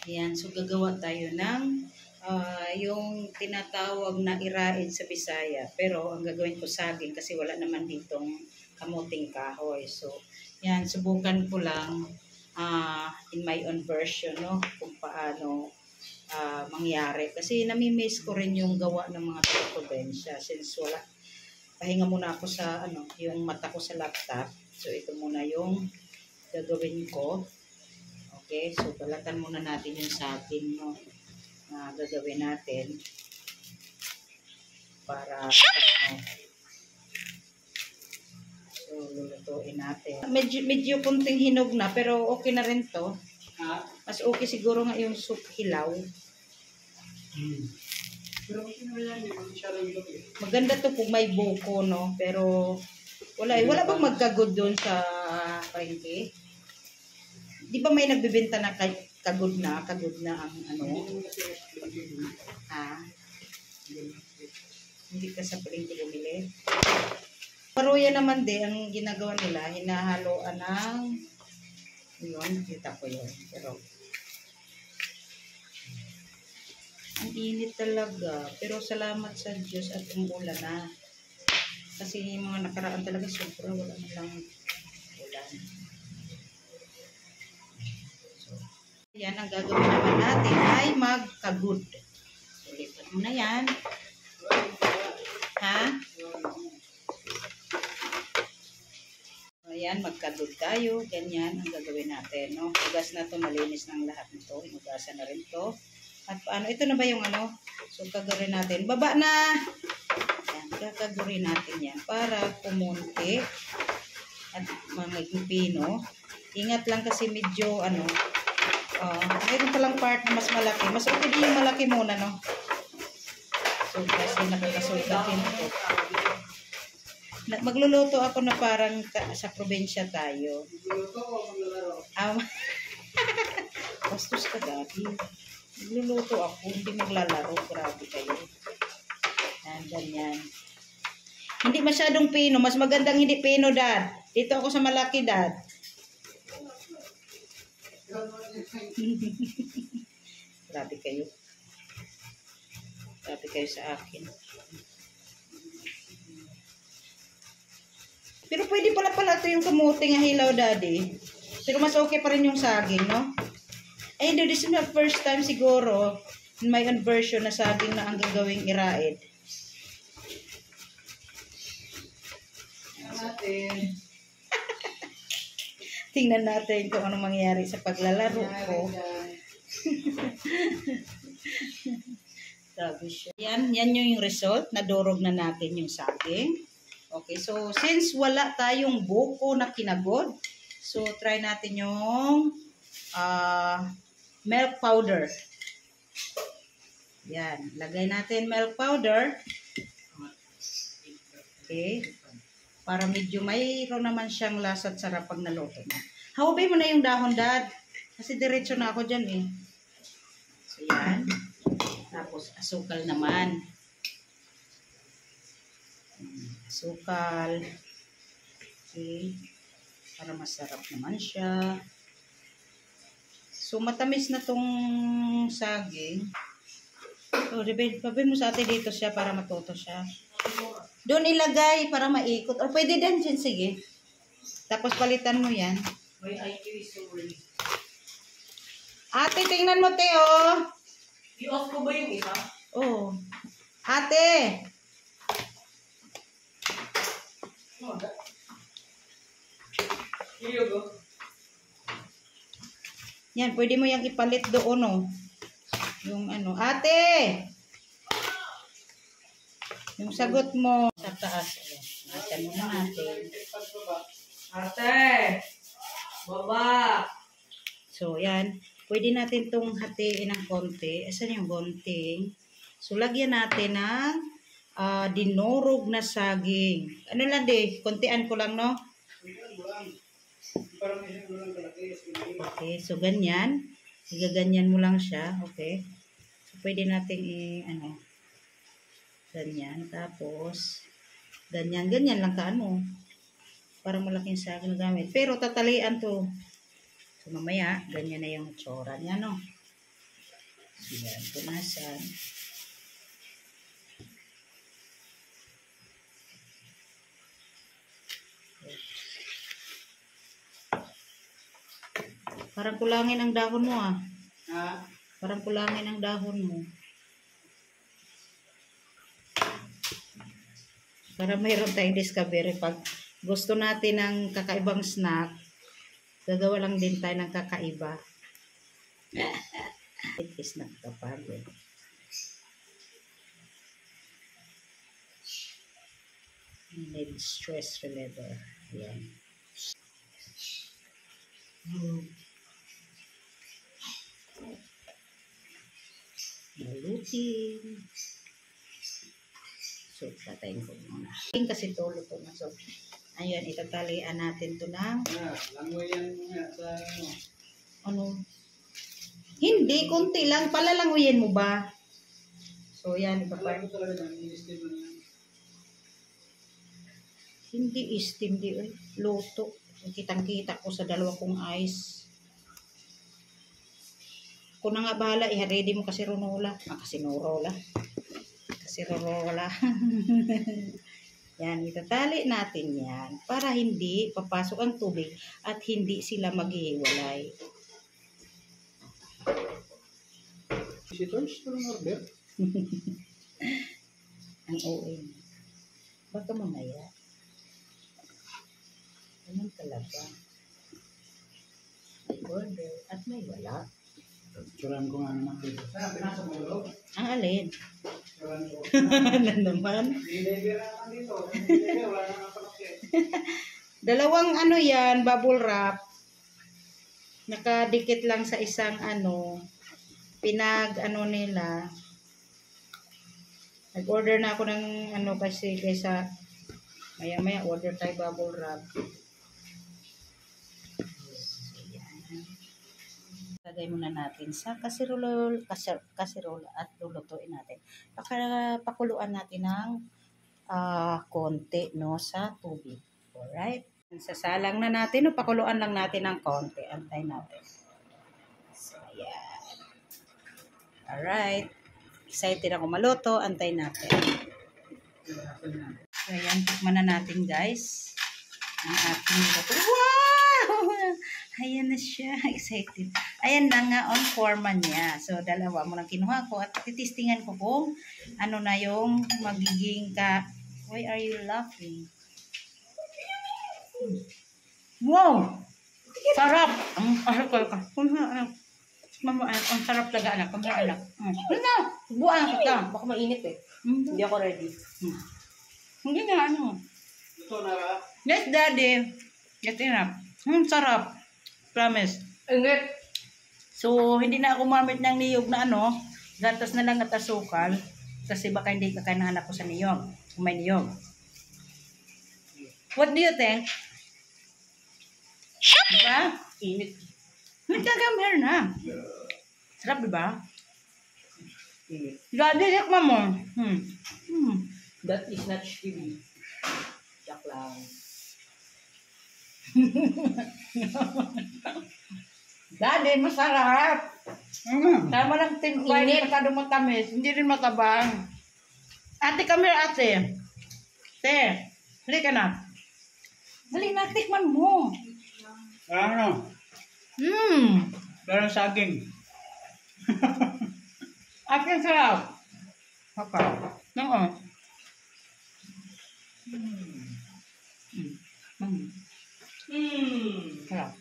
Yan, so gagawa tayo ng yung tinatawag na iraid sa Bisaya. Pero ang gagawin ko saging kasi wala naman ditong kamuting kahoy. So, yan, subukan ko lang in my own version, no, kung paano mangyari. Kasi namimiss ko rin yung gawa ng mga taga-probinsya since wala. Pahinga muna ako sa yung mata ko sa laptop. So, ito muna yung gagawin ko. Okay, so balatan muna natin yung saging, no, na gagawin natin para so lulutuin natin. Medyo kunting hinog na pero okay na rin to. Mas okay siguro nga yung soup hilaw. Maganda to kung may buko, no, pero wala bang magkagod doon sa palengke? Di ba may nagbebenta na kagod na ang hindi ka sa palengke bumili. Paruya naman din ang ginagawa nila, hinahaloan ng yun, kita ko yun. Pero ang init talaga, pero salamat sa Diyos at umulan na. Kasi yung mga nakaraan talaga sobra, wala na lang ulan. Yan, ang gagawin naman natin ay magkagud. So, lipat mo na yan. Ha? Ayan, magkagud tayo. Ganyan ang gagawin natin. No? Hugas na to, malinis ng lahat nito. Hinugasan na rin to. At paano? Ito na ba yung So, kagarin natin. Baba na! Ayan, kagarin natin yan para pumunti at mga pino. Ingat lang kasi medyo mayroon palang part na mas malaki. Mas okay din yung malaki muna, no? So, kasi nakakasugatin ito. Magluluto ako na parang sa probinsya tayo. Magluluto o maglalaro? Bastos ka, Gabi. Magluluto ako, hindi maglalaro. Grabe kayo. Yan, ganyan. Hindi masyadong pino. Mas magandang hindi pino, Dad. Dito ako sa malaki, Dad. Grabe kayo. Grabe kayo sa akin. Pero pwede pala ito yung kamuting nga hilaw, Daddy. Pero mas okay pa rin yung saging, no? Eh, this is the first time siguro in my own version na saging na ang gagawing iraid. Tingnan natin kung ano mangyayari sa paglalaro ko. Yan yung result. Nadurog na natin yung saging. Okay, so since wala tayong buko na kinagod, so try natin yung milk powder. Yan, lagay natin milk powder. Okay. Para medyo mayroon naman siyang lasa at sarap pag naluto na. Hawabay mo na yung dahon, Dad. Kasi diretso na ako dyan eh. So yan. Tapos asukal naman. Asukal. Okay. Para masarap naman siya. So matamis na tong saging. So, pabin mo sa ate dito siya para matuto siya. Doon ilagay para maikot. O pwede din dyan, sige. Tapos palitan mo yan. May IQ story. Ate, tingnan mo, Teo. I-off ko ba yung isa? Oh. Ate. Yan, pwede mo yung ipalit doon, oh. Yung Ate. Yung sagot mo sa taas. Ayan. Nasan mo na natin. Ate! Baba! So, yan. Pwede natin itong hatiin ng konti. Asan yung konting? So, lagyan natin ng dinurog na saging. Ano lang kontian ko lang, no? Okay, so ganyan. Igaganyan mo lang siya. Okay. So, pwede natin ganyan. Tapos, ganyan lang para malaking saging gamit. Pero tatalian to. So, mamaya, ganyan na yung tsura niya, no? Yan, punasan. Parang kulangin ang dahon mo ah. Ha? Parang kulangin ang dahon mo. Para mayroon tayong discovery pag gusto natin ng kakaibang snack, gagawa lang din tayo ng kakaiba. It is not kapagod. Need stress reliever. Yan. Malutin. So, patayin ko muna. Kasi tulo to na. So, ayun, itatalian natin to ng Langoy yan nga sa ano. Hindi, konti lang. Palalanguyin mo ba? So, yan. Alam ko talaga na, i-steam mo na yan. Hindi steam, di luto. Kitang-kita ko sa dalawa kong ice. Kung na nga bahala, i-ready mo kasi runola. Kasinurola. Kasinurola. Yan, itatali natin yan para hindi papasok ang tubig at hindi sila maghihiwalay. Visitors, tulong order. Ang OA. Baka mamaya. Ganun talaga. May order at may wala. Tsuran ko nga naman dito. Saan, pinasok mo loob? Ang alin? Tsuran ko. Ano naman? Deliver naman dito. Deliver, wala naman palakyan. Dalawang ano yan, bubble wrap. Nakadikit lang sa isang ano, pinag-ano nila. Nag-order na ako ng ano kasi kaysa maya-maya order tayo bubble wrap. Lagay muna natin sa kasirola at lulutuin natin. Pakuluan natin ng konti no sa tubig. Alright? Sasalang na natin o pakuluan lang natin ng konti. Antay natin. So, ayan. Alright. Excited ako maluto. Antay natin. So, ayan. Tikman na natin guys. Ang ating luto. Wow! Ayan na siya. Excited. Ayan na nga on forma niya. So, dalawa mo lang kinuha ko at titistingan ko kung ano na yung magiging ka. Why are you laughing? Wow! Sarap! Ang sarap talaga anak. Ang sarap anak. Ano? Buwan kita. Baka mainit eh. Hindi ako ready. Hindi na ano. Ito na ba? Yes, daddy. Get enough. Sarap. Promise. Ingat! So, hindi na ako mamit ng niyog na ano. Gatas na lang at asukal. Kasi baka hindi kakanahan ako sa niyog. Kung may niyog. What do you think? Diba? Init. Nagkagamher na. Sarap, diba? Init. Daddy, yakma mo. That is not chili. Yak lang. Daddy, masarap. Tama lang timpay, hindi masyadong matamis. Hindi rin matabang. Ate, come here, ate. Te, halika na. Dali na, tikman mo. Ano? Parang saging. Ate, ang sarap. Haka. Oo. Sarap.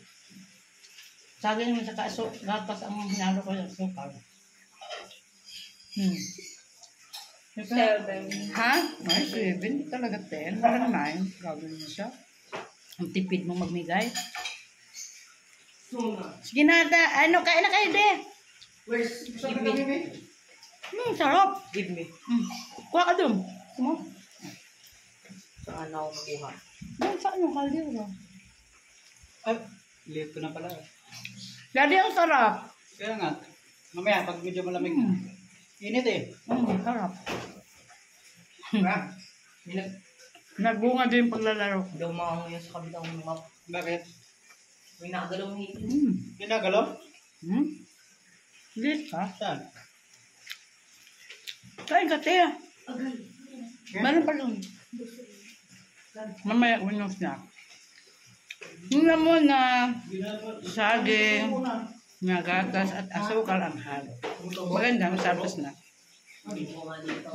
Saging mo sa kaso, gatas ang hinalo ko yung sukal. Ha? Ay, 7. Talaga 10. Parang 9. Gawin mo siya. Ang tipid mo magmigay. Sige na, ano, kain na kayo, de. Where's give me? Sarap. Give me. Kuha ka dun. Kuha. Saan ako makuha? Doon, saan yung kaldero? Ay, late ko na pala. Daddy, ang sarap. Kaya nga, mamaya pag medyo malamig. Init eh. Sarap. Ha? Nagbunga din yung paglalaro. Daw maango yan sa kabilang map. Bakit? May nakagalaw ng hipin. Ginagalaw? Lit ka? Saan? Kain ka, te. Meron pa lang. Mamaya, unong snack. Tingnan mo na saging, na gatas at asukal ang halo. Maganda, masarap na snack. Hindi ko nga dito.